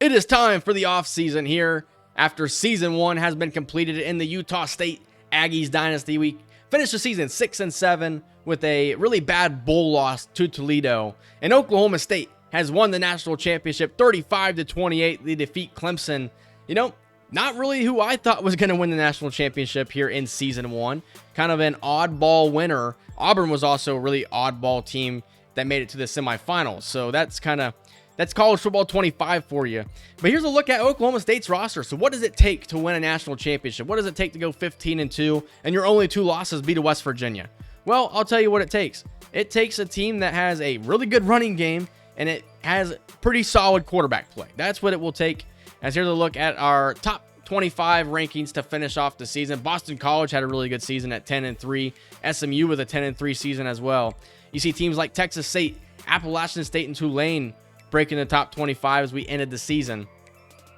It is time for the offseason here. After season 1 has been completed in the Utah State Aggies Dynasty, we finished the season 6-7 with a really bad bowl loss to Toledo. And Oklahoma State has won the national championship 35-28. They defeat Clemson. You know, not really who I thought was going to win the national championship here in season 1. Kind of an oddball winner. Auburn was also a really oddball team that made it to the semifinals. So that's college football 25 for you. But here's a look at Oklahoma State's roster. So what does it take to win a national championship? What does it take to go 15-2 and your only 2 losses be to West Virginia? Well, I'll tell you what it takes. It takes a team that has a really good running game and it has pretty solid quarterback play. That's what it will take. As here's a look at our top 25 rankings to finish off the season. Boston College had a really good season at 10-3. SMU with a 10-3 season as well. You see teams like Texas State, Appalachian State, and Tulane breaking the top 25 as we ended the season.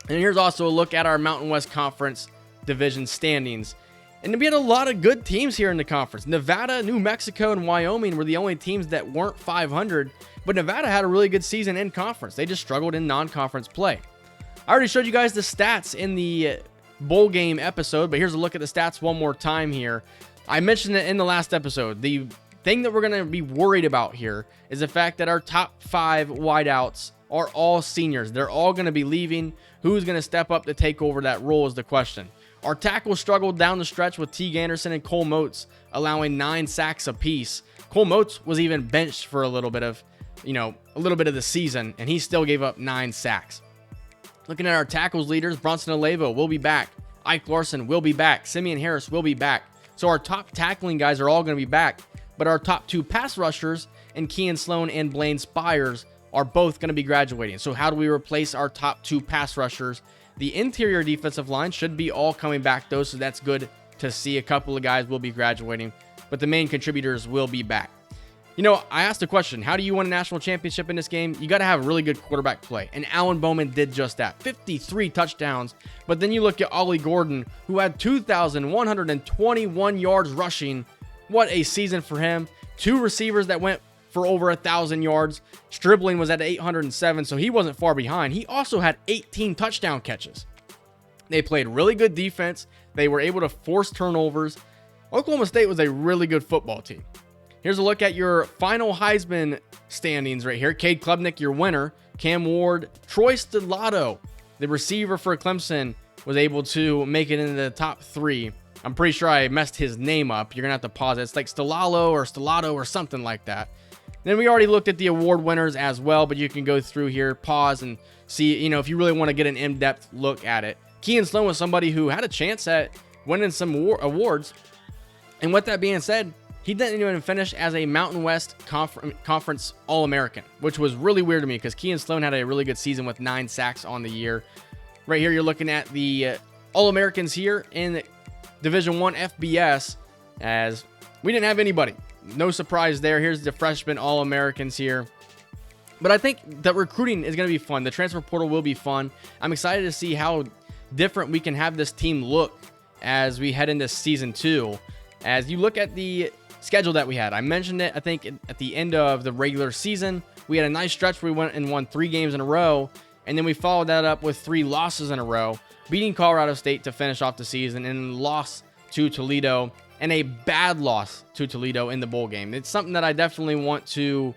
And here's also a look at our Mountain West Conference division standings. And we had a lot of good teams here in the conference. Nevada, New Mexico, and Wyoming were the only teams that weren't 500, but Nevada had a really good season in conference. They just struggled in non-conference play. I already showed you guys the stats in the bowl game episode, but here's a look at the stats one more time here. I mentioned it in the last episode. The thing that we're going to be worried about here is the fact that our top 5 wideouts are all seniors. They're all going to be leaving. Who's going to step up to take over that role is the question. Our tackles struggled down the stretch with Teague Anderson and Cole Moats allowing 9 sacks apiece. Cole Moats was even benched for a little bit of the season, and he still gave up 9 sacks. Looking at our tackles leaders, Bronson Alevo will be back. Ike Larson will be back. Simeon Harris will be back. So our top tackling guys are all going to be back. But our top 2 pass rushers, and Kean Sloan and Blaine Spires, are both going to be graduating. So how do we replace our top 2 pass rushers? The interior defensive line should be all coming back though, so that's good to see. A couple of guys will be graduating, but the main contributors will be back. You know, I asked a question, how do you win a national championship in this game? You got to have really good quarterback play, and Alan Bowman did just that. 53 touchdowns, but then you look at Ollie Gordon, who had 2,121 yards rushing. What a season for him. 2 receivers that went for over 1,000 yards. Stribling was at 807, so he wasn't far behind. He also had 18 touchdown catches. They played really good defense. They were able to force turnovers. Oklahoma State was a really good football team. Here's a look at your final Heisman standings right here. Cade Klubnik, your winner. Cam Ward, Troy Stellato, the receiver for Clemson, was able to make it into the top 3. I'm pretty sure I messed his name up. You're going to have to pause it. It's like Stellato or something like that. Then we already looked at the award winners as well, but you can go through here, pause, and see, if you really want to get an in-depth look at it. Kean Sloan was somebody who had a chance at winning some awards. And with that being said, he didn't even finish as a Mountain West Conference All-American, which was really weird to me because Kean Sloan had a really good season with 9 sacks on the year. Right here, you're looking at the All-Americans here in Division I FBS, as we didn't have anybody. No surprise there. Here's the freshman All-Americans here. But I think that recruiting is going to be fun. The transfer portal will be fun. I'm excited to see how different we can have this team look as we head into season 2. As you look at the schedule that we had, I mentioned it, I think, at the end of the regular season. We had a nice stretch where we went and won 3 games in a row, and then we followed that up with 3 losses in a row, beating Colorado State to finish off the season, and loss to Toledo, and a bad loss to Toledo in the bowl game. It's something that I definitely want to,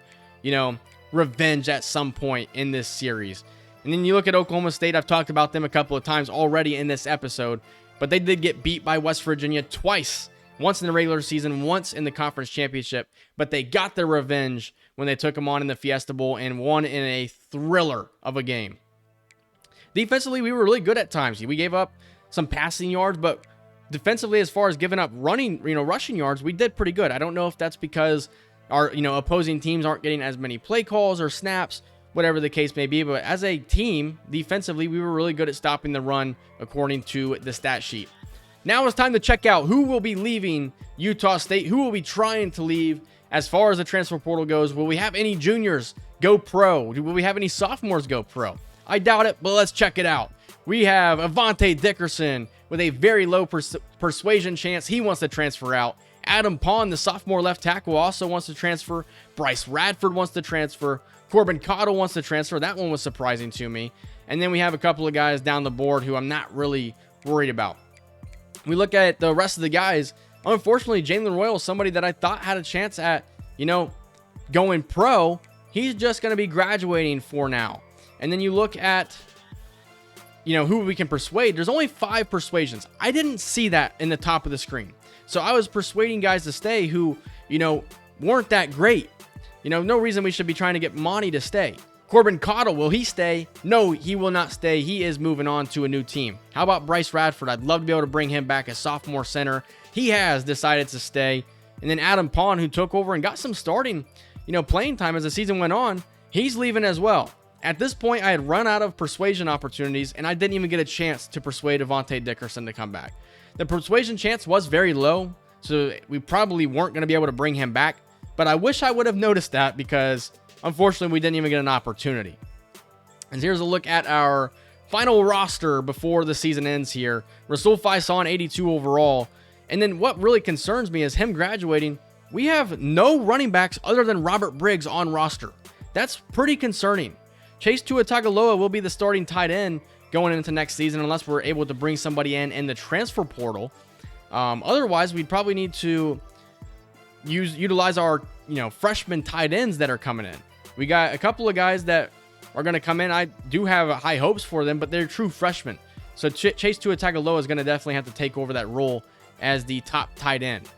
revenge at some point in this series. And then you look at Oklahoma State. I've talked about them a couple of times already in this episode, but they did get beat by West Virginia twice. Once in the regular season, once in the conference championship, but they got their revenge when they took them on in the Fiesta Bowl and won in a thriller of a game. Defensively, we were really good at times. We gave up some passing yards, but defensively, as far as giving up rushing yards, we did pretty good. I don't know if that's because our, opposing teams aren't getting as many play calls or snaps, whatever the case may be, but as a team, defensively, we were really good at stopping the run according to the stat sheet. Now it's time to check out who will be leaving Utah State, who will be trying to leave as far as the transfer portal goes. Will we have any juniors go pro? Will we have any sophomores go pro? I doubt it, but let's check it out. We have Avante Dickerson with a very low persuasion chance. He wants to transfer out. Adam Pond, the sophomore left tackle, also wants to transfer. Bryce Radford wants to transfer. Corbin Cottle wants to transfer. That one was surprising to me. And then we have a couple of guys down the board who I'm not really worried about. We look at the rest of the guys. Unfortunately, Jalen Royal is somebody that I thought had a chance at, going pro. He's just going to be graduating for now. And then you look at, who we can persuade. There's only 5 persuasions. I didn't see that in the top of the screen. So I was persuading guys to stay who, weren't that great. No reason we should be trying to get Monty to stay. Corbin Cottle, will he stay? No, he will not stay. He is moving on to a new team. How about Bryce Radford? I'd love to be able to bring him back as sophomore center. He has decided to stay. And then Adam Pond, who took over and got some starting, playing time as the season went on, he's leaving as well. At this point, I had run out of persuasion opportunities, and I didn't even get a chance to persuade Avante Dickerson to come back. The persuasion chance was very low, so we probably weren't going to be able to bring him back. But I wish I would have noticed that because, unfortunately, we didn't even get an opportunity. And here's a look at our final roster before the season ends here. Rasul Faison, 82 overall. And then what really concerns me is him graduating. We have no running backs other than Robert Briggs on roster. That's pretty concerning. Chase Tuatagaloa will be the starting tight end going into next season unless we're able to bring somebody in the transfer portal. Otherwise, we'd probably need to utilize our freshman tight ends that are coming in. We got a couple of guys that are going to come in. I do have high hopes for them, but they're true freshmen. So Chase Tuatagaloa is going to definitely have to take over that role as the top tight end.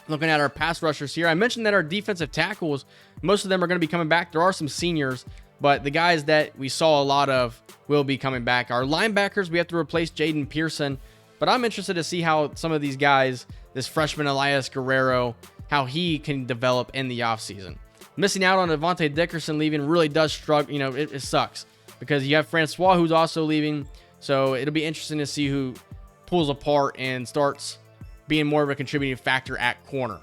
Looking at our pass rushers here, I mentioned that our defensive tackles, most of them are going to be coming back. There are some seniors, but the guys that we saw a lot of will be coming back. Our linebackers, we have to replace Jaden Pearson, but I'm interested to see how some of these guys, this freshman Elias Guerrero, how he can develop in the offseason. Missing out on Avante Dickerson leaving really does struggle. It sucks because you have Francois who's also leaving. So it'll be interesting to see who pulls apart and starts being more of a contributing factor at corner.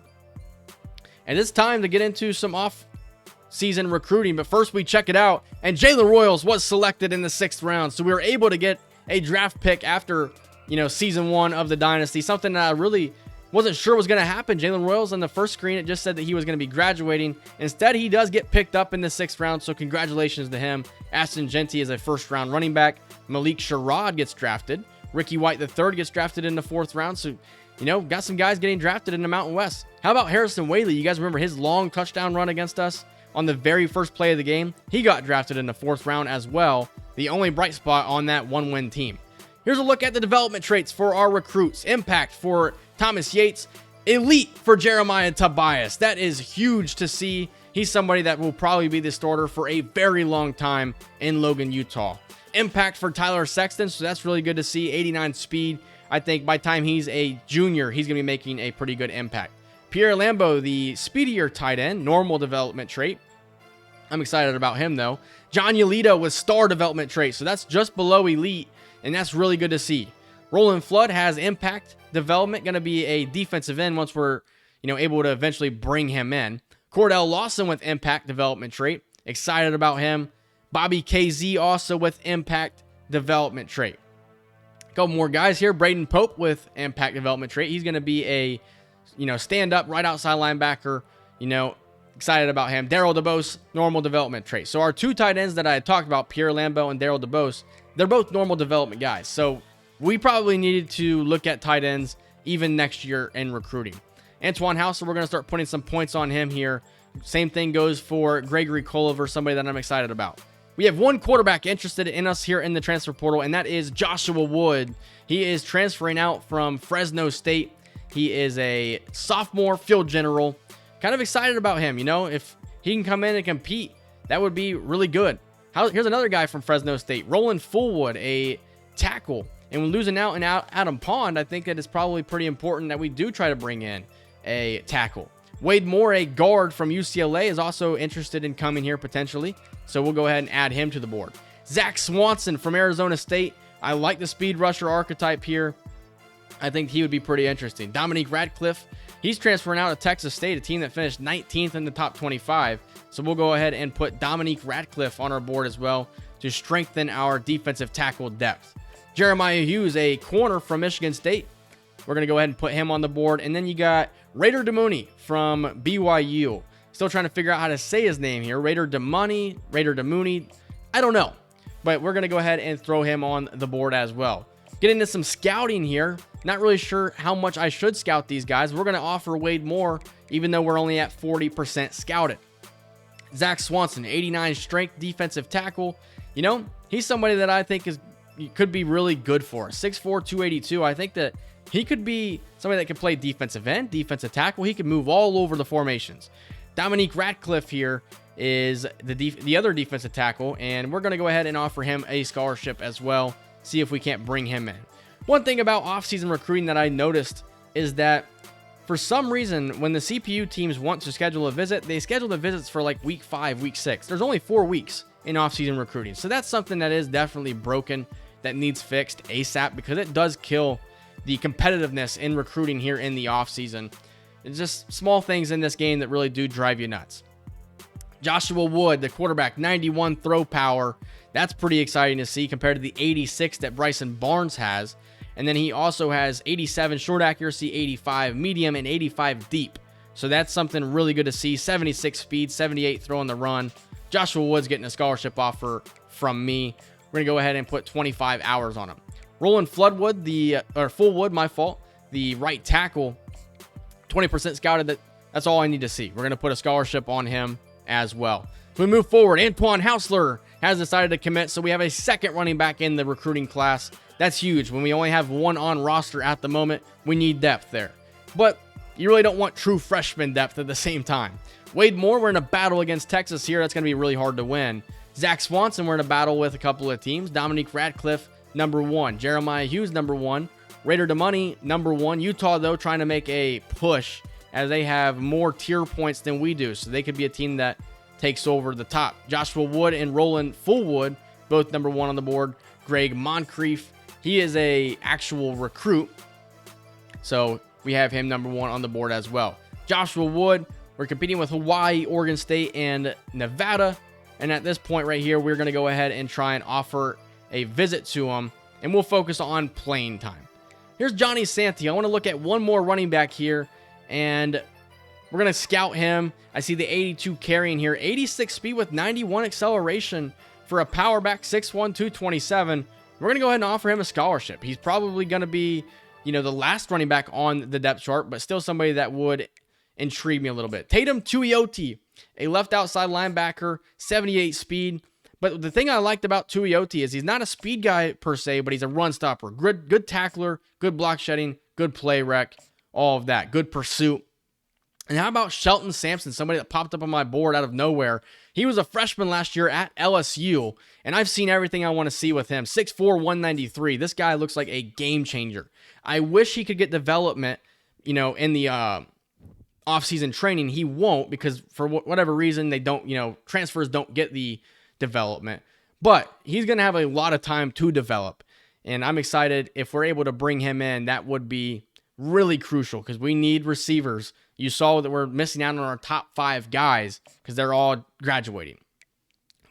And it's time to get into some off-season recruiting. But first we check it out. And Jalen Royals was selected in the 6th round. So we were able to get a draft pick after, season 1 of the Dynasty. Something that I really wasn't sure was going to happen. Jalen Royals on the first screen, it just said that he was going to be graduating. Instead, he does get picked up in the 6th round, so congratulations to him. Aston Genty is a first-round running back. Malik Sherrod gets drafted. Ricky White III gets drafted in the 4th round. So, got some guys getting drafted in the Mountain West. How about Harrison Whaley? You guys remember his long touchdown run against us on the very first play of the game? He got drafted in the 4th round as well. The only bright spot on that one-win team. Here's a look at the development traits for our recruits. Impact for Thomas Yates. Elite for Jeremiah Tobias. That is huge to see. He's somebody that will probably be the starter for a very long time in Logan, Utah. Impact for Tyler Sexton. So that's really good to see. 89 speed. I think by the time he's a junior, he's going to be making a pretty good impact. Pierre Lambeau, the speedier tight end. Normal development trait. I'm excited about him, though. John Yolito with star development trait. So that's just below elite. And that's really good to see. Roland Flood has impact development, going to be a defensive end once we're, able to eventually bring him in. Cordell Lawson with impact development trait. Excited about him. Bobby KZ also with impact development trait. A couple more guys here. Braden Pope with impact development trait. He's going to be a, stand up right outside linebacker. Excited about him. Daryl DeBose, normal development trait. So our 2 tight ends that I had talked about, Pierre Lambeau and Daryl DeBose, they're both normal development guys. So we probably needed to look at tight ends even next year in recruiting. Antoine Hauser, we're going to start putting some points on him here. Same thing goes for Gregory Culliver, somebody that I'm excited about. We have one quarterback interested in us here in the transfer portal, and that is Joshua Wood. He is transferring out from Fresno State. He is a sophomore field general. Kind of excited about him. If he can come in and compete, that would be really good. Here's another guy from Fresno State, Roland Fullwood, a tackle. And when losing out and Adam Pond, I think that it's probably pretty important that we do try to bring in a tackle. Wade Moore, a guard from UCLA, is also interested in coming here potentially. So we'll go ahead and add him to the board. Zach Swanson from Arizona State. I like the speed rusher archetype here. I think he would be pretty interesting. Dominique Radcliffe, he's transferring out of Texas State, a team that finished 19th in the top 25. So we'll go ahead and put Dominique Radcliffe on our board as well to strengthen our defensive tackle depth. Jeremiah Hughes, a corner from Michigan State. We're going to go ahead and put him on the board. And then you got Raider Demooney from BYU. Still trying to figure out how to say his name here. Raider Demooney. I don't know. but we're going to go ahead and throw him on the board as well. Get into some scouting here. Not really sure how much I should scout these guys. We're going to offer Wade Moore, even though we're only at 40% scouted. Zach Swanson, 89 strength defensive tackle. You know, he's somebody that I think could be really good for us. 6'4", 282. I think that he could be somebody that could play defensive end, defensive tackle. He could move all over the formations. Dominique Ratcliffe here is the other defensive tackle, and we're going to go ahead and offer him a scholarship as well. See if we can't bring him in. One thing about offseason recruiting that I noticed is that for some reason, when the CPU teams want to schedule a visit, they schedule the visits for like week 5, week 6. There's only 4 weeks in offseason recruiting. So that's something that is definitely broken, that needs fixed ASAP, because it does kill the competitiveness in recruiting here in the offseason. It's just small things in this game that really do drive you nuts. Joshua Wood, the quarterback, 91 throw power. That's pretty exciting to see compared to the 86 that Bryson Barnes has. And then he also has 87 short accuracy, 85 medium, and 85 deep. So that's something really good to see. 76 speed, 78 throw on the run. Joshua Wood's getting a scholarship offer from me. We're going to go ahead and put 25 hours on him. Roland Floodwood, Fullwood, my fault, the right tackle, 20% scouted. That's all I need to see. We're going to put a scholarship on him as well. We move forward. Antoine Hausler has decided to commit, so we have a second running back in the recruiting class. That's huge. When we only have one on roster at the moment, we need depth there. But you really don't want true freshman depth at the same time. Wade Moore, we're in a battle against Texas here. That's going to be really hard to win. Zach Swanson, we're in a battle with a couple of teams. Dominique Ratcliffe, number 1. Jeremiah Hughes, number 1. Raider DeMoney, number 1. Utah, though, trying to make a push as they have more tier points than we do. So they could be a team that takes over the top. Joshua Wood and Roland Fullwood, both number 1 on the board. Greg Moncrief, he is a actual recruit. So we have him number 1 on the board as well. Joshua Wood, we're competing with Hawaii, Oregon State, and Nevada. And at this point right here, we're going to go ahead and try and offer a visit to him. And we'll focus on playing time. Here's Johnny Santee. I want to look at one more running back here. And we're going to scout him. I see the 82 carrying here. 86 speed with 91 acceleration for a power back, 6'1", 227. We're going to go ahead and offer him a scholarship. He's probably going to be, the last running back on the depth chart, but still somebody that would intrigue me a little bit. Tatum Tuioti, a left outside linebacker, 78 speed. But the thing I liked about Tuioti is he's not a speed guy per se, but he's a run stopper. Good tackler, good block shedding, good play rec, all of that. Good pursuit. And how about Shelton Sampson, somebody that popped up on my board out of nowhere? He was a freshman last year at LSU, and I've seen everything I want to see with him. 6'4", 193. This guy looks like a game changer. I wish he could get development, in the off-season training. He won't, because for whatever reason, they don't, transfers don't get the development. But he's going to have a lot of time to develop, and I'm excited if we're able to bring him in. That would be really crucial because we need receivers. You saw that we're missing out on our top 5 guys because they're all graduating.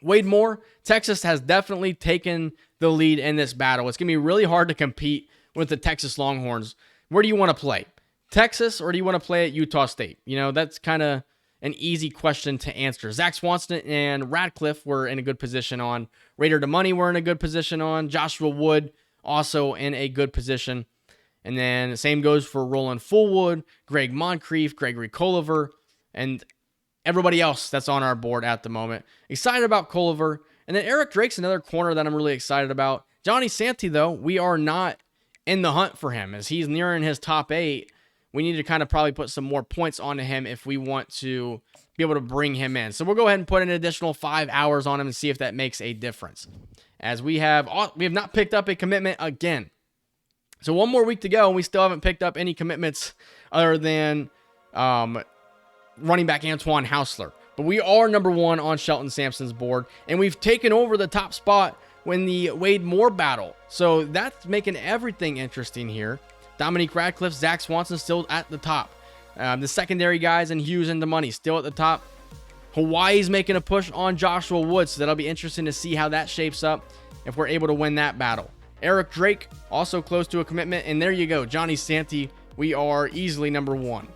Wade Moore, Texas has definitely taken the lead in this battle. It's going to be really hard to compete with the Texas Longhorns. Where do you want to play? Texas, or do you want to play at Utah State? That's kind of an easy question to answer. Zach Swanson and Ratcliffe were in a good position on. Raider DeMoney were in a good position on. Joshua Wood also in a good position. And then the same goes for Roland Fullwood, Greg Moncrief, Gregory Coliver, and everybody else that's on our board at the moment. Excited about Coliver. And then Eric Drake's another corner that I'm really excited about. Johnny Santee, though, we are not in the hunt for him. As he's nearing his top 8, we need to kind of probably put some more points onto him if we want to be able to bring him in. So we'll go ahead and put an additional 5 hours on him and see if that makes a difference. As we have not picked up a commitment again. So one more week to go, and we still haven't picked up any commitments other than running back Antoine Hausler. But we are number 1 on Shelton Sampson's board, and we've taken over the top spot when the Wade Moore battle. So that's making everything interesting here. Dominique Ratcliffe, Zach Swanson still at the top. The secondary guys and Hughes and DeMoney still at the top. Hawaii's making a push on Joshua Woods, so that'll be interesting to see how that shapes up if we're able to win that battle. Eric Drake, also close to a commitment. And there you go, Johnny Santee. We are easily number 1.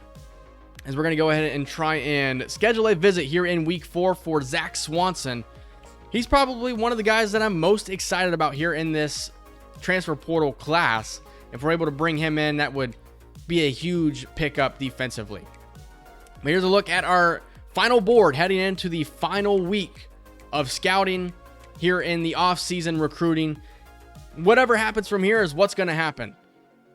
As we're going to go ahead and try and schedule a visit here in week 4 for Zach Swanson. He's probably one of the guys that I'm most excited about here in this transfer portal class. If we're able to bring him in, that would be a huge pickup defensively. But here's a look at our final board heading into the final week of scouting here in the off-season recruiting. Whatever happens from here is what's going to happen.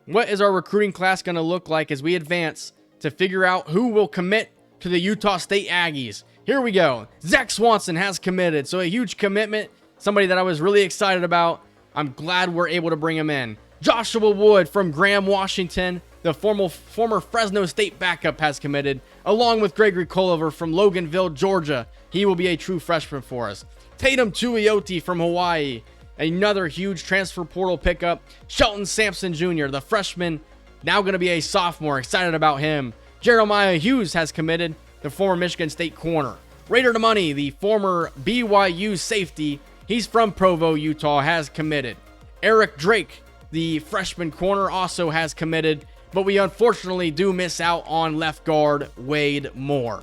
What is our recruiting class going to look like as we advance to figure out who will commit to the Utah State Aggies? Here we go. Zach Swanson has committed, so a huge commitment. Somebody that I was really excited about. I'm glad we're able to bring him in. Joshua Wood from Graham, Washington, the former Fresno State backup, has committed, along with Gregory Culliver from Loganville, Georgia. He will be a true freshman for us. Tatum Tuioti from Hawaii, another huge transfer portal pickup. Shelton Sampson Jr., the freshman, now going to be a sophomore. Excited about him. Jeremiah Hughes has committed, the former Michigan State corner. Raider to Money, the former BYU safety, he's from Provo, Utah, has committed. Eric Drake, the freshman corner, also has committed, but we unfortunately do miss out on left guard Wade Moore.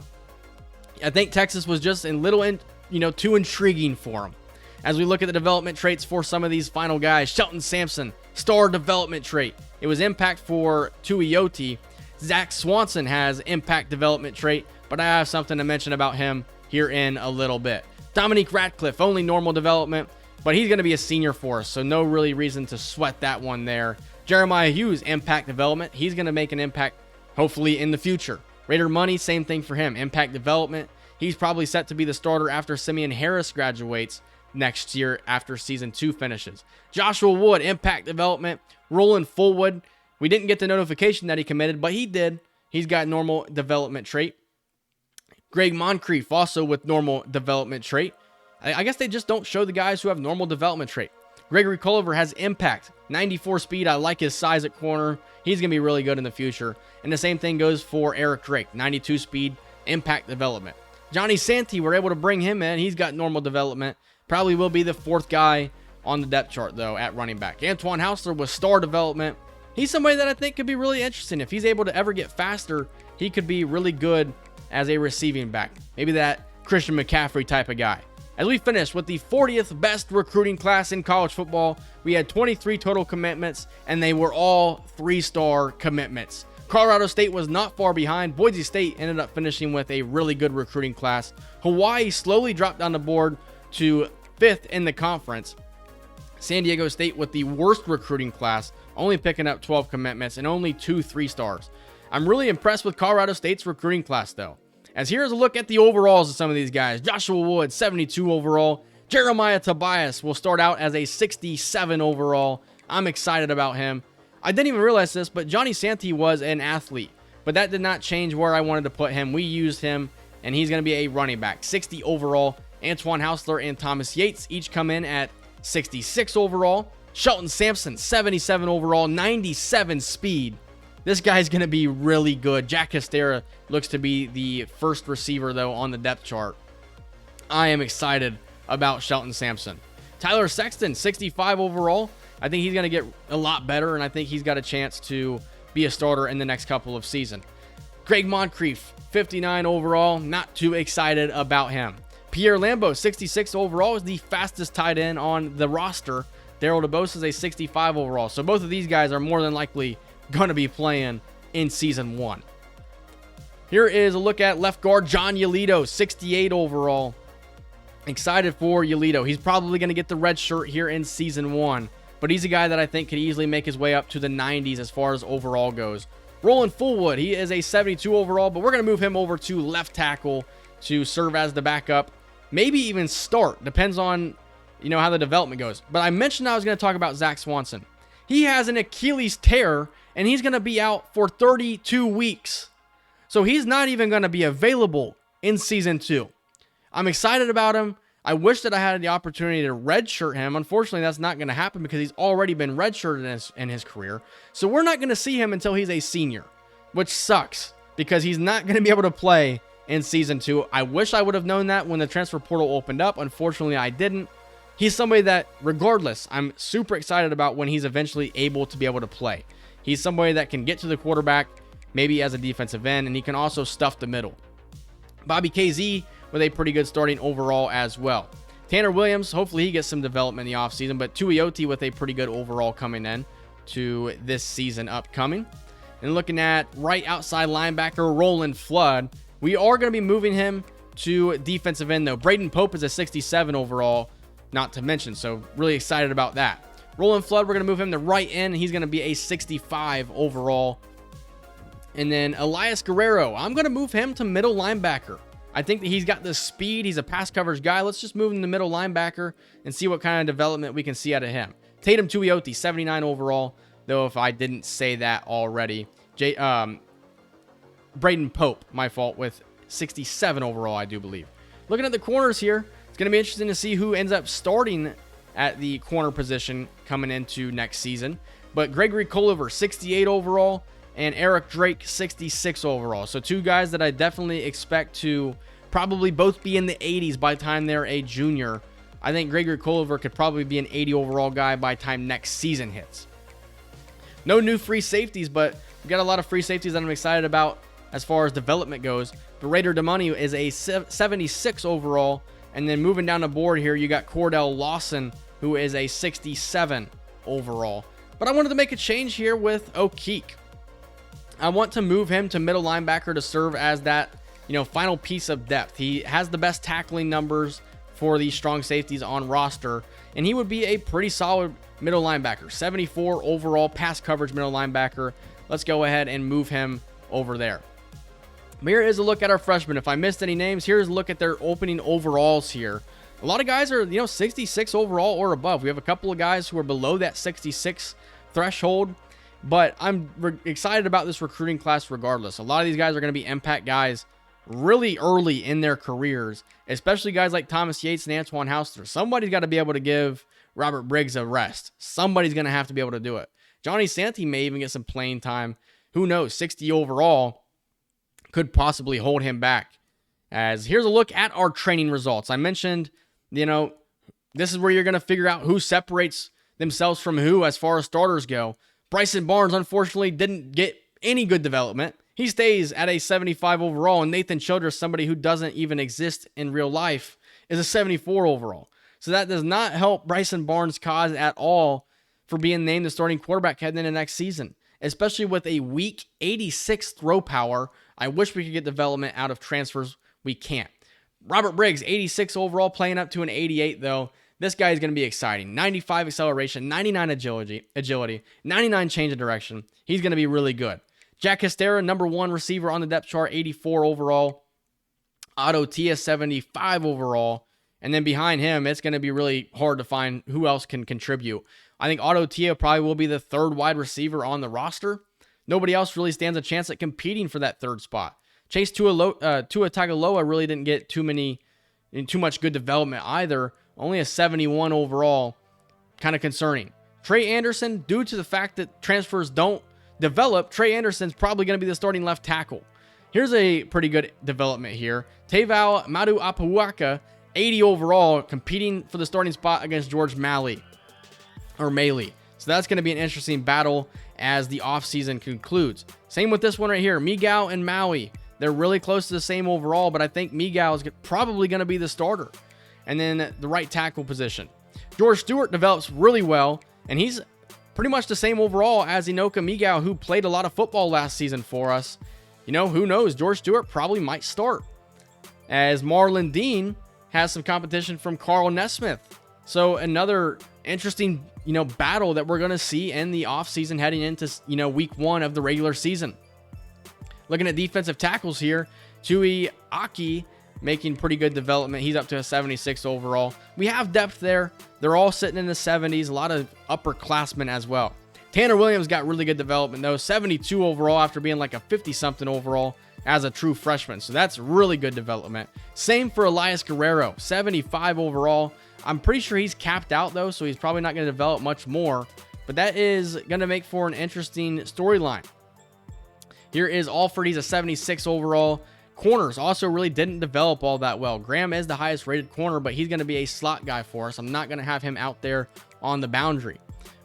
I think Texas was just too intriguing for him. As we look at the development traits for some of these final guys, Shelton Sampson, star development trait. It was impact for Tuioti. Zach Swanson has impact development trait, but I have something to mention about him here in a little bit. Dominique Ratcliffe, only normal development, but he's going to be a senior for us, so no really reason to sweat that one there. Jeremiah Hughes, impact development. He's going to make an impact, hopefully, in the future. Raider Money, same thing for him. Impact development. He's probably set to be the starter after Simeon Harris graduates next year after season 2 finishes. Joshua Wood, impact development. Roland Fullwood, we didn't get the notification that he committed, but he did. He's got normal development trait. Greg Moncrief, also with normal development trait. I guess they just don't show the guys who have normal development trait. Gregory Culliver has impact, 94 speed. I like his size at corner. He's going to be really good in the future. And the same thing goes for Eric Drake, 92 speed, impact development. Johnny Santee, we're able to bring him in. He's got normal development. Probably will be the 4th guy on the depth chart, though, at running back. Antoine Hausler with star development. He's somebody that I think could be really interesting. If he's able to ever get faster, he could be really good as a receiving back. Maybe that Christian McCaffrey type of guy. As we finish with the 40th best recruiting class in college football, we had 23 total commitments, and they were all 3-star commitments. Colorado State was not far behind. Boise State ended up finishing with a really good recruiting class. Hawaii slowly dropped down the board to 5th in the conference. San Diego State with the worst recruiting class, only picking up 12 commitments and only 2 3-stars. I'm really impressed with Colorado State's recruiting class, though. As here's a look at the overalls of some of these guys. Joshua Wood, 72 overall. Jeremiah Tobias will start out as a 67 overall. I'm excited about him. I didn't even realize this, but Johnny Santee was an athlete, but that did not change where I wanted to put him. We used him, and he's going to be a running back. 60 overall. Antoine Hausler and Thomas Yates each come in at 66 overall. Shelton Sampson, 77 overall, 97 speed. This guy's going to be really good. Jack Castera looks to be the first receiver, though, on the depth chart. I am excited about Shelton Sampson. Tyler Sexton, 65 overall. I think he's going to get a lot better, and I think he's got a chance to be a starter in the next couple of seasons. Greg Moncrief, 59 overall. Not too excited about him. Pierre Lambeau, 66 overall, is the fastest tight end on the roster. Daryl DeBose is a 65 overall. So both of these guys are more than likely going to be playing in season 1. Here is a look at left guard John Yolito, 68 overall. Excited for Yolito. He's probably going to get the red shirt here in season 1, but he's a guy that I think could easily make his way up to the 90s as far as overall goes. Roland Fullwood, he is a 72 overall, but we're going to move him over to left tackle to serve as the backup. Maybe even start. Depends on, how the development goes. But I mentioned I was going to talk about Zach Swanson. He has an Achilles tear, and he's going to be out for 32 weeks. So he's not even going to be available in season 2. I'm excited about him. I wish that I had the opportunity to redshirt him. Unfortunately, that's not going to happen because he's already been redshirted in his career. So we're not going to see him until he's a senior, which sucks because he's not going to be able to play in season 2. I wish I would have known that when the transfer portal opened up. Unfortunately, I didn't. He's somebody that, regardless, I'm super excited about when he's eventually able to be able to play. He's somebody that can get to the quarterback, maybe as a defensive end, and he can also stuff the middle. Bobby KZ with a pretty good starting overall as well. Tanner Williams, hopefully he gets some development in the offseason, but Tuioti with a pretty good overall coming in to this season upcoming. And looking at right outside linebacker Roland Flood, we are going to be moving him to defensive end though. Braden Pope is a 67 overall, not to mention, so really excited about that. Roland Flood, we're going to move him to right end, and he's going to be a 65 overall. And then Elias Guerrero, I'm going to move him to middle linebacker. I think that he's got the speed. He's a pass coverage guy. Let's just move him to middle linebacker and see what kind of development we can see out of him. Tatum Tuioti, 79 overall, though if I didn't say that already. Braden Pope, my fault, with 67 overall, I do believe. Looking at the corners here, it's going to be interesting to see who ends up starting at the corner position coming into next season. But Gregory Coliver, 68 overall, and Eric Drake, 66 overall. So two guys that I definitely expect to probably both be in the 80s by the time they're a junior. I think Gregory Coliver could probably be an 80 overall guy by the time next season hits. No new free safeties, but we got a lot of free safeties that I'm excited about as far as development goes. But Raider Damani is a 76 overall. And then moving down the board here, you got Cordell Lawson, who is a 67 overall. But I wanted to make a change here with O'Keek. I want to move him to middle linebacker to serve as that, final piece of depth. He has the best tackling numbers for these strong safeties on roster, and he would be a pretty solid middle linebacker. 74 overall pass coverage middle linebacker. Let's go ahead and move him over there. Here is a look at our freshmen. If I missed any names, here's a look at their opening overalls here. A lot of guys are, 66 overall or above. We have a couple of guys who are below that 66 threshold, but I'm excited about this recruiting class regardless. A lot of these guys are going to be impact guys really early in their careers, especially guys like Thomas Yates and Antoine Hauster. Somebody's got to be able to give Robert Briggs a rest. Somebody's going to have to be able to do it. Johnny Santee may even get some playing time. Who knows? 60 overall could possibly hold him back. As here's a look at our training results. I mentioned, this is where you're going to figure out who separates themselves from who as far as starters go. Bryson Barnes, unfortunately, didn't get any good development. He stays at a 75 overall, and Nathan Childress, somebody who doesn't even exist in real life, is a 74 overall. So that does not help Bryson Barnes' cause at all for being named the starting quarterback heading into next season, especially with a weak 86 throw power. I wish we could get development out of transfers. We can't. Robert Briggs, 86 overall, playing up to an 88, though. This guy is going to be exciting. 95 acceleration, 99 agility, 99 change of direction. He's going to be really good. Jack Histera, number one receiver on the depth chart, 84 overall. Otto Tia, 75 overall. And then behind him, it's going to be really hard to find who else can contribute. I think Otto Tia probably will be the third wide receiver on the roster. Nobody else really stands a chance at competing for that third spot. Chase Tua Tagovailoa really didn't get too much good development either. Only a 71 overall. Kind of concerning. Trey Anderson, due to the fact that transfers don't develop, Trey Anderson's probably going to be the starting left tackle. Here's a pretty good development here. Tevao Madu Apuaka, 80 overall, competing for the starting spot against George Maley. So that's going to be an interesting battle as the offseason concludes. Same with this one right here. Miguel and Maui. They're really close to the same overall, but I think Miguel is probably going to be the starter. And then the right tackle position. George Stewart develops really well, and he's pretty much the same overall as Inoka Miguel, who played a lot of football last season for us. Who knows? George Stewart probably might start. As Marlon Dean has some competition from Carl Nesmith. So another interesting, battle that we're going to see in the offseason heading into, week one of the regular season. Looking at defensive tackles here, Tui Aki making pretty good development. He's up to a 76 overall. We have depth there. They're all sitting in the 70s. A lot of upperclassmen as well. Tanner Williams got really good development, though. 72 overall after being like a 50-something overall as a true freshman. So that's really good development. Same for Elias Guerrero. 75 overall. I'm pretty sure he's capped out, though, so he's probably not going to develop much more. But that is going to make for an interesting storyline. Here is Alford. He's a 76 overall. Corners also really didn't develop all that well. Graham is the highest rated corner, but he's going to be a slot guy for us. I'm not going to have him out there on the boundary.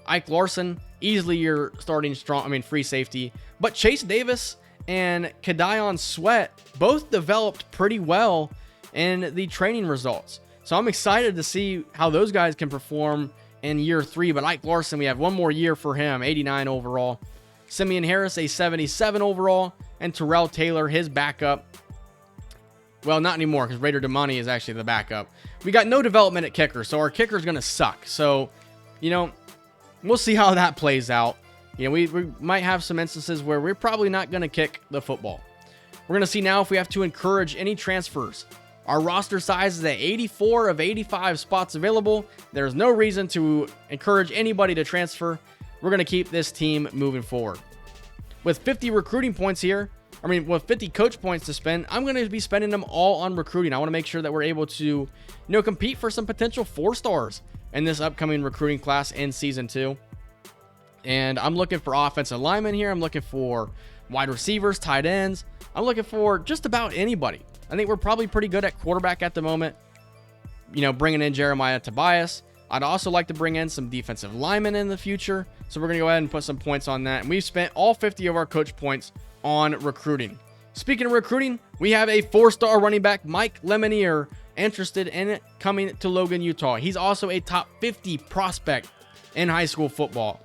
Ike Larson, easily your starting free safety. But Chase Davis and Kadion Sweat both developed pretty well in the training results. So I'm excited to see how those guys can perform in year 3. But Ike Larson, we have one more year for him, 89 overall. Simeon Harris, a 77 overall. And Terrell Taylor, his backup. Well, not anymore, because Raider Damani is actually the backup. We got no development at kicker, so our kicker is going to suck. So, we'll see how that plays out. We might have some instances where we're probably not going to kick the football. We're going to see now if we have to encourage any transfers. Our roster size is at 84 of 85 spots available. There's no reason to encourage anybody to transfer. We're going to keep this team moving forward. With 50 recruiting points here, with 50 coach points to spend, I'm going to be spending them all on recruiting. I want to make sure that we're able to, compete for some potential 4-stars in this upcoming recruiting class in season 2. And I'm looking for offensive linemen here. I'm looking for wide receivers, tight ends. I'm looking for just about anybody. I think we're probably pretty good at quarterback at the moment. Bringing in Jeremiah Tobias. I'd also like to bring in some defensive linemen in the future. So we're going to go ahead and put some points on that. And we've spent all 50 of our coach points on recruiting. Speaking of recruiting, we have a 4-star running back, Mike Lemonier, interested in coming to Logan, Utah. He's also a top 50 prospect in high school football.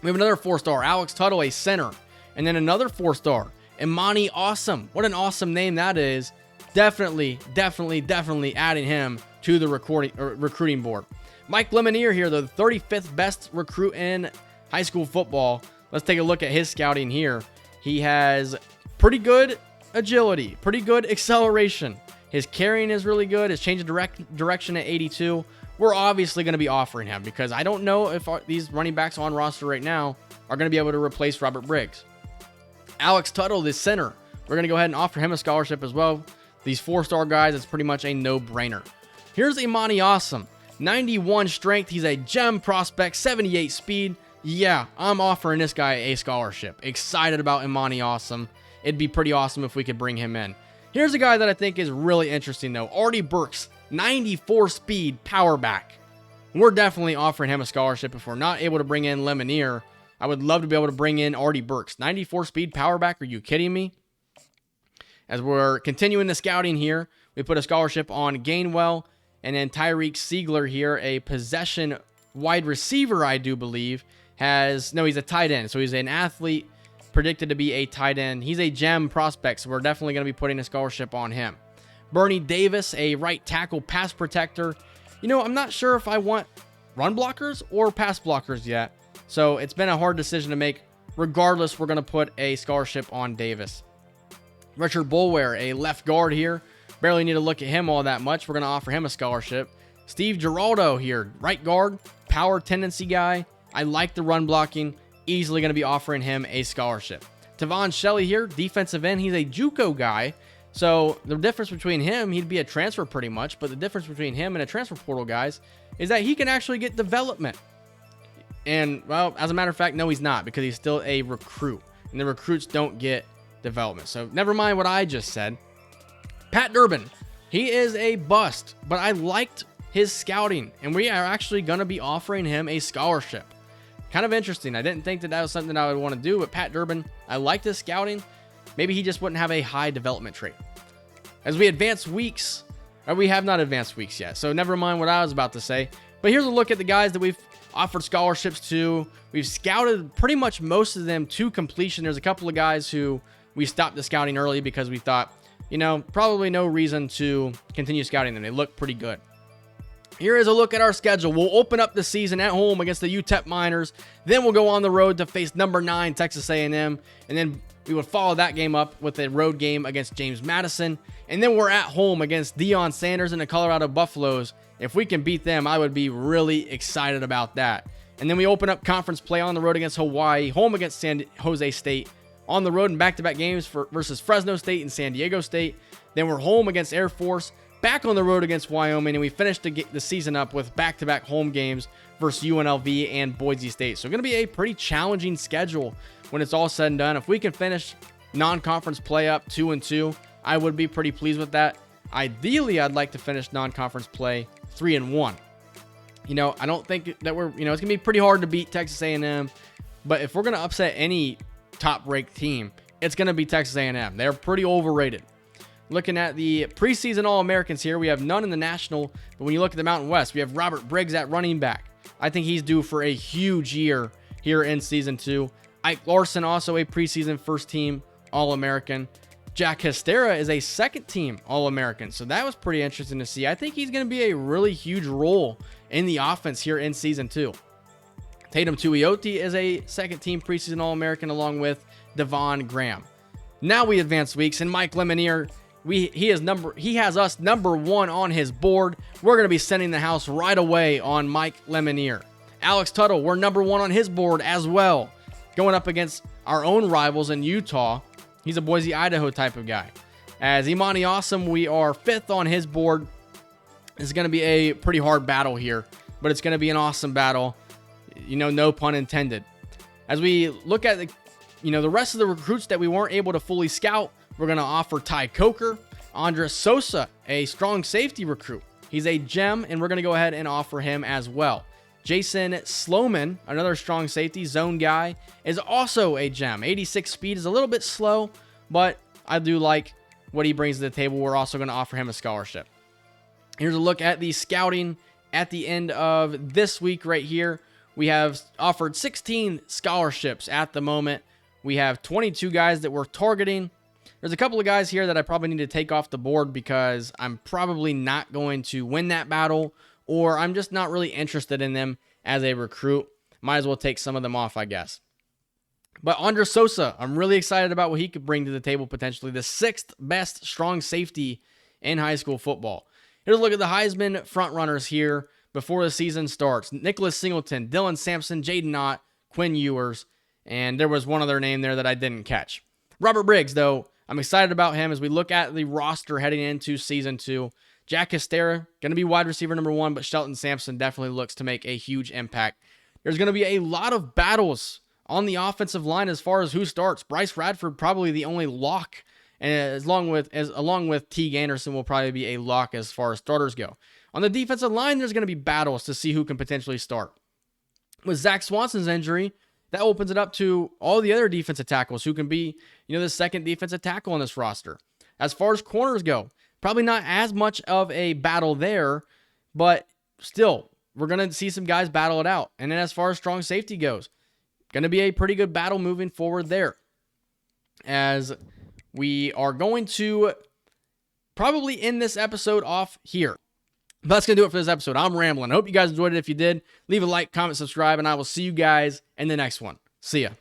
We have another 4-star, Alex Tuttle, a center. And then another 4-star, Imani Awesome. What an awesome name that is. Definitely adding him to the recruiting board. Mike Lemonier here, the 35th best recruit in high school football. Let's take a look at his scouting here. He has pretty good agility, pretty good acceleration. His carrying is really good. His change of direction at 82. We're obviously going to be offering him because I don't know if these running backs on roster right now are going to be able to replace Robert Briggs. Alex Tuttle, the center, we're going to go ahead and offer him a scholarship as well. These 4-star guys, it's pretty much a no-brainer. Here's Imani Awesome, 91 strength. He's a gem prospect, 78 speed. Yeah, I'm offering this guy a scholarship. Excited about Imani Awesome. It'd be pretty awesome if we could bring him in. Here's a guy that I think is really interesting, though. Artie Burks, 94 speed power back. We're definitely offering him a scholarship if we're not able to bring in Lemonier. I would love to be able to bring in Artie Burks. 94 speed power back. Are you kidding me? As we're continuing the scouting here, we put a scholarship on Gainwell. And then Tyreek Siegler here, a possession wide receiver, I do believe, he's a tight end. So he's an athlete predicted to be a tight end. He's a gem prospect, so we're definitely going to be putting a scholarship on him. Bernie Davis, a right tackle pass protector. I'm not sure if I want run blockers or pass blockers yet. So it's been a hard decision to make. Regardless, we're going to put a scholarship on Davis. Richard Bulware, a left guard here. Barely need to look at him all that much. We're going to offer him a scholarship. Steve Giraldo here, right guard, power tendency guy. I like the run blocking. Easily going to be offering him a scholarship. Tavon Shelley here, defensive end. He's a JUCO guy. So the difference between him, he'd be a transfer pretty much, but the difference between him and a transfer portal guys is that he can actually get development. And, well, as a matter of fact, no, he's not, because he's still a recruit. And the recruits don't get development. So never mind what I just said. Pat Durbin, he is a bust, but I liked his scouting, and we are actually going to be offering him a scholarship. Kind of interesting. I didn't think that was something I would want to do, but Pat Durbin, I liked his scouting. Maybe he just wouldn't have a high development trait. As we advance weeks, or we have not advanced weeks yet, so never mind what I was about to say. But here's a look at the guys that we've offered scholarships to. We've scouted pretty much most of them to completion. There's a couple of guys who we stopped the scouting early because we thought, probably no reason to continue scouting them. They look pretty good. Here is a look at our schedule. We'll open up the season at home against the UTEP Miners. Then we'll go on the road to face number 9 Texas A&M. And then we would follow that game up with a road game against James Madison. And then we're at home against Deion Sanders and the Colorado Buffaloes. If we can beat them, I would be really excited about that. And then we open up conference play on the road against Hawaii, home against San Jose State, on the road in back-to-back games versus Fresno State and San Diego State. Then we're home against Air Force, back on the road against Wyoming, and we finished the season up with back-to-back home games versus UNLV and Boise State. So it's going to be a pretty challenging schedule when it's all said and done. If we can finish non-conference play up 2-2, I would be pretty pleased with that. Ideally, I'd like to finish non-conference play 3-1. I don't think that it's going to be pretty hard to beat Texas A&M, but if we're going to upset any top-ranked team, it's going to be Texas A&M. They're pretty overrated. Looking at the preseason All-Americans here, we have none in the National, but when you look at the Mountain West, we have Robert Briggs at running back. I think he's due for a huge year here in Season 2. Ike Larson, also a preseason first-team All-American. Jack Hestera is a second-team All-American, so that was pretty interesting to see. I think he's going to be a really huge role in the offense here in Season 2. Tatum Tuioti is a second-team preseason All-American along with Devon Graham. Now we advance weeks, and Mike Lemonier, he has us number 1 on his board. We're going to be sending the house right away on Mike Lemonier. Alex Tuttle, we're number 1 on his board as well. Going up against our own rivals in Utah. He's a Boise, Idaho type of guy. As Imani Awesome, we are 5th on his board. It's going to be a pretty hard battle here, but it's going to be an awesome battle. No pun intended. As we look at the rest of the recruits that we weren't able to fully scout, we're going to offer Ty Coker, Andres Sosa, a strong safety recruit. He's a gem, and we're going to go ahead and offer him as well. Jason Sloman, another strong safety, zone guy, is also a gem. 86 speed is a little bit slow, but I do like what he brings to the table. We're also going to offer him a scholarship. Here's a look at the scouting at the end of this week right here. We have offered 16 scholarships at the moment. We have 22 guys that we're targeting. There's a couple of guys here that I probably need to take off the board because I'm probably not going to win that battle, or I'm just not really interested in them as a recruit. Might as well take some of them off, I guess. But Andres Sosa, I'm really excited about what he could bring to the table potentially. The 6th best strong safety in high school football. Here's a look at the Heisman frontrunners here before the season starts. Nicholas Singleton, Dylan Sampson, Jaden Ott, Quinn Ewers, and there was one other name there that I didn't catch. Robert Briggs, though, I'm excited about him as we look at the roster heading into Season 2. Jack Hestera, going to be wide receiver number 1, but Shelton Sampson definitely looks to make a huge impact. There's going to be a lot of battles on the offensive line as far as who starts. Bryce Radford probably the only lock, and along with Teague Anderson will probably be a lock as far as starters go. On the defensive line, there's going to be battles to see who can potentially start. With Zach Swanson's injury, that opens it up to all the other defensive tackles who can be, the second defensive tackle on this roster. As far as corners go, probably not as much of a battle there, but still, we're going to see some guys battle it out. And then as far as strong safety goes, going to be a pretty good battle moving forward there. As we are going to probably end this episode off here. But that's going to do it for this episode. I'm rambling. I hope you guys enjoyed it. If you did, leave a like, comment, subscribe, and I will see you guys in the next one. See ya.